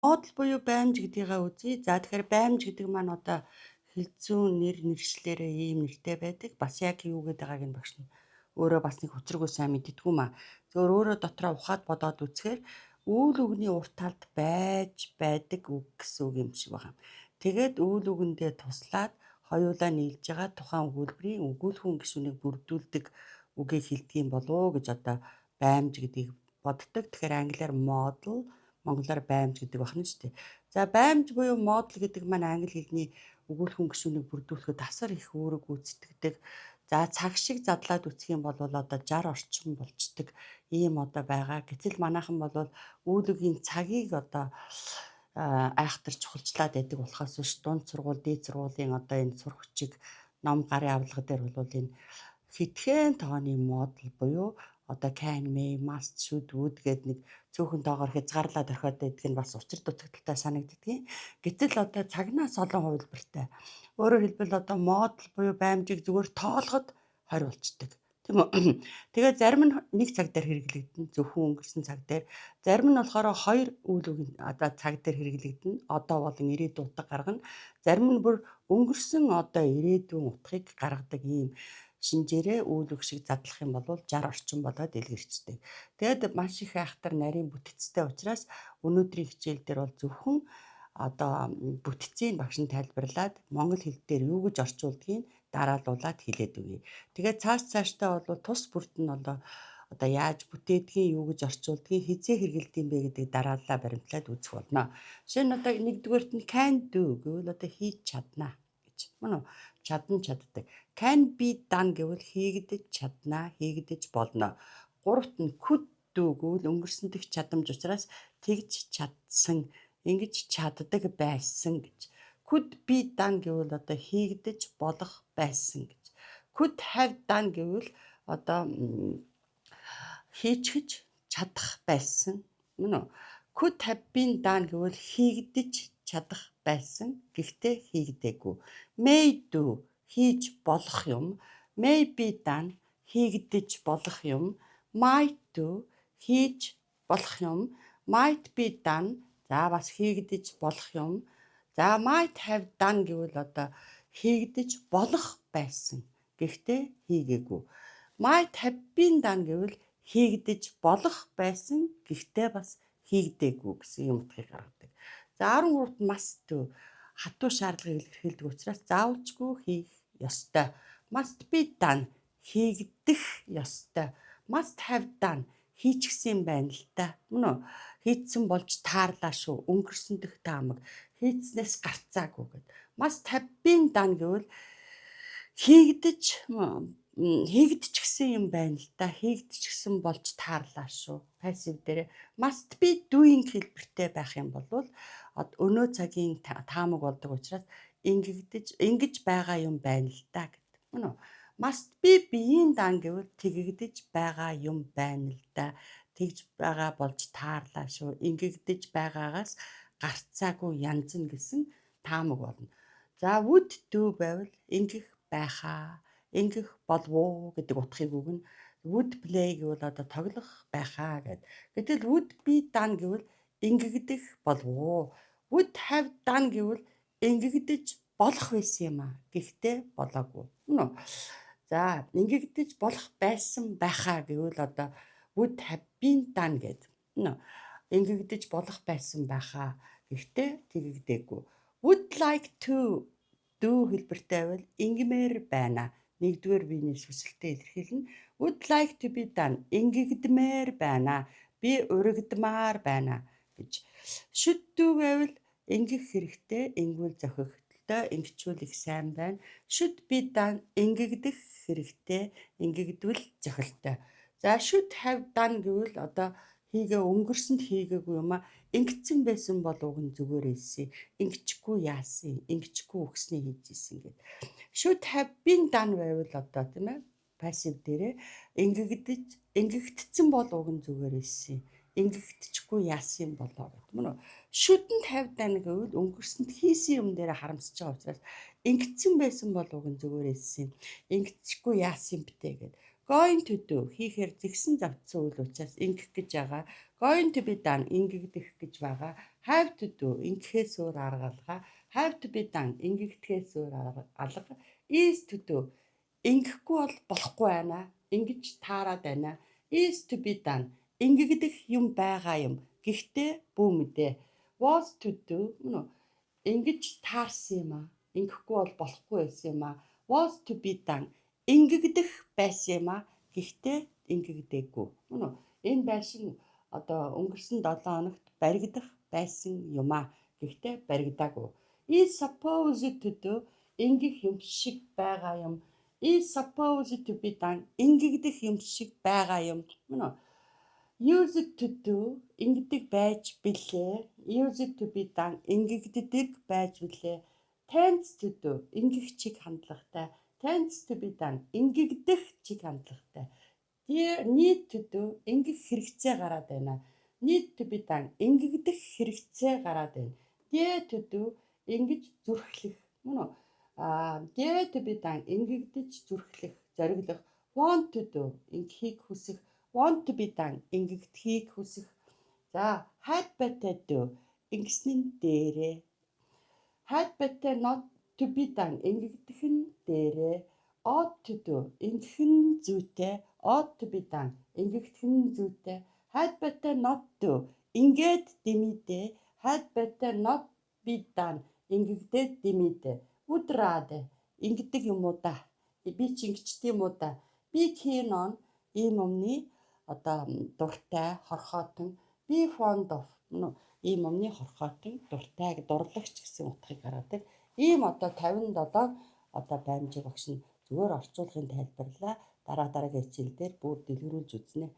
Модал буюу баймж гэдгийгээ үзье. За тэгэхээр баймж гэдэг маань одоо хэлцүүн нэршлэрээ ийм нэртэй байдаг. Бас яг юу гэдэг байгааг нь багш нь өөрөө бас нэг хүчрэгөө сайн мэддэггүй маа. Зөвөр өөрөө дотроо ухаад бодоод үзэхээр үйл үгний урт талд байж байдаг үг гэсэн үг юм шиг байна. Тэгээд үйл үгэндээ туслаад хоёулаа нийлж байгаа тухайн өгүүлбэрийн өгүүлхэн гишүүнийг бүрдүүлдэг үгийг хэлдэг юм болов уу гэж одоо баймж гэдгийг боддог. Тэгэхээр англиар model, монголоор баймж гэдэг байна шүү дээ. За баймж буюу модал гэдэг маань англи хэлний өгүүлхэн гишүүнийг бүрдүүлэхэд асар их үүрэг гүйцэтгэдэг. За цаг шиг задлаад үсэх юм бол одоо 60 орчим болцдог ийм одоо байгаа. Гэтэл манайхан бол үүлгийн цагийг одоо айхтар чухалчлаад байдаг болохоос биш дунд сургууль, дээд сургуулийн одоо энэ сурах хүчиг ном гарын авлага дээр бол энэ хитгэн тооны модал буюу одоо can, may, must, should, would гэдэг нэг цөөхөн тоогоор хязгаарлаад орхиод байдаг нь бас учир дутагдaltaй санагддгийг. Гэтэл одоо цагнаас олон хувилбартай. Өөрөөр хэлбэл одоо модал буюу баймжийг зүгээр тоолоход 20 болцдог. Тийм үү? Тэгээд зарим нь нэг цаг дээр хэрэглэгдэн зөвхөн өнгөрсөн цаг дээр, зарим нь болохоор хоёр үйл үгийн одоо цаг дээр хэрэглэгдэн одоо болон ирээдүйн утга гаргана. Зарим нь бүр өнгөрсөн одоо ирээдүйн утгыг гаргадаг ийм шинжээрээ үйл үг шиг задлах юм бол 60 орчим болоод илгэрчдэг. Тэгэд маш их айхтар нарийн бүтцтэй учраас өнөөдрийн хичээл дээр бол зөвхөн одоо бүтцийг багш нь тайлбарлаад монгол хэл дээр юу гэж орчуулдгийг дараалуулаад хэлээд өгье. Тэгээд цаашдаа бол тус бүрд нь одоо яаж бүтээдгийг юу гэж орчуулдгийг хизээ хэрэгэлдэм бэ гэдэг дарааллаа баримтлаад үзэх болно. Жишээ нь одоо нэгдүгээрт нь can do гэвэл одоо хийж чадна гэж. Мөн үү? Чаддаг. Can be done гэвэл хийгдэж чадна, хийгдэж болно. Гуравт нь could do гэвэл өнгөрсөн дэх чадамж учраас тэгж чадсан, ингэж чаддаг байсан гэж. Could be done гэвэл одоо хийгдэж болох байсан гэж. Could have done гэвэл одоо хийчихэж чадах байсан. Мөн үү? Could have been done гэвэл хийгдэж чадах байсан. Гэхдээ хийгдээгүй. May do хийж болох юм. May be done хийгдэж болох юм. Might do хийж болох юм. Might be done за бас хийгдэж болох юм. За might have done гэвэл одоо хийгдэж болох байсан. Гэхдээ хийгээгүй. Might have been done гэвэл хийгдэж болох байсан. Гэхдээ бас хийгдээгүй гэсэн юм утгыг гаргадаг. За 13-т must do хатуу шаардлагыг илэрхийлдэг учраас заавалчгүй хийх ёстой. Must be done хийгдэх ёстой. Must have done хийчихсэн юм байна л та. Мөн үү? Хийцэн болж таарлаа шүү. Өнгөрсөн дэх таамаг хийцнээс гарцаагүй гэд. Must have been done гэвэл хийгдчихсэн юм байна л та. Хийгдчихсэн болж таарлаа шүү. Passive дээр must be doing хэлбэртэй байх юм бол өнөө цагийн таамаг болдог учраас ингэж байгаа юм байна л та гэдэг. Мөн үү? Must be being done гэвэл тэгэгдэж байгаа юм байна л да. Тэгж байгаа болж таарлаа шүү. Ингэгдэж байгаагаас гарцаагүй янз нь гэсэн таамаг болно. За would do байвал ингэх байхаа, ингэх болов уу гэдэг утгыг өгнө. Would play гэвэл одоо тоглох байхаа гэд. Гэтэл would be done гэвэл ингэгдэх болов уу. Would have done гэвэл ингэгдэж болох байсан юм аа. Гэхдээ болоогүй. Мөн үү? За ингэгдэж болох байсан байхаа гэвэл одоо would have been done гэд. Мөн үү? Ингэгдэж болох байсан байхаа. Гэхдээ тэгэгдээгүй. Would like to do хэлбэртэй байвал ингэмээр байна. Нэгдүгээр биений сүсэлтэд илэрхийлнэ. Would like to be done ингэгдмээр байна. Би урагдмаар байна гэж. Should do байвал ингэх хэрэгтэй, ингэвэл зохигдолтой, ингэчүүл их сайн байна. Should be done ингэгдэх хэрэгтэй, ингэгдвэл зохилтой. За should have done гэвэл одоо өнгөрсөнд хийгээгүй юм а ингэсэн байсан бол уг нь зүгээр хэлсэн. Ингэчгүй яасан, ингэчгүй өгснээ хийж исэн гэдэг. Should have been done байвал одоо тийм ээ passive дээрээ ингэгдсэн бол уг нь зүгээр хэлсэн. Ингэгдчихгүй яасан болоо гэдэг. Мөн үү? Shouldn't have done гэвэл өнгөрсөнд хийсэн юм дээр харамсаж байгаа учраас ингэсэн байсан бол уг нь зүгээр хэлсэн. Ингэчихгүй яасан битээ гэдэг. Going to do хийхээр зэгсэн завдсан үйл учраас ингэх гэж байгаа. Going to be done ингэгдэх гэж байгаа. have to do ингэхээс өөр арга алга, have to be done ингэгдэхээс өөр алга, is to do ингэхгүй бол болохгүй байна, ингэж таарад байна, is to be done ингэгдэх юм байгаа юм. Гэхдээ бүү мэдээ. Was to do ингэж таарсан юм аа. Ингэхгүй бол болохгүй байсан юм аа. Was to be done ингэгдэх байсан юм аа. Гэхдээ ингэгдээгүй. Энэ байшин одоо өнгөрсөн 7 хоногт баригдах байсан юм аа. Гэхдээ баригдаагүй. Is supposed to do ингэх юм шиг байгаа юм. Is supposed to be done ингэгдэх юм шиг байгаа юм. Used to do ингэдэг байж билээ. Used to be done ингэгддэг байж билээ. Tends to do ингэх чиг хандлагатай. Tends to be done ингэгдэх чиг хандлагатай. Need to do ингэх хэрэгцээ гараад байна. Need to be done ингэгдэх хэрэгцээ гараад байна. Dare to do ингэж зүрхлэх. Dare to be done ингэгдэж зүрхлэх, зориглох. Want to do ингэхийг хүсэх. Want to be done ингэгдэхийг хүсэх. За, had better do ингэснэн дээрээ. Had better not to be done ингэгдэх нь дээрээ. Ought to do ингэх нь зүйтэй. Ought to be done ингэгдэх нь зүйтэй. Had better not do ингээд дэмийдээ. Had better not be done ингэгдээд дэмийдээ. Would rather ингэдэг юм уу да. Би ч ингэчтэй юм уу да. Be keen on ийм өмнө одоо дуртай, хорхоотон. Be fond of ийм өмнө хорхоотон, дуртай, дурлагч гэсэн утгыг гаргадаг. Ийм одоо 57 одоо баймжиг багш нь зүгээр орчуулгын тайлбарлаа. Дараагийн хичээл дээр бүр дэлгэрүүлж үзнэ.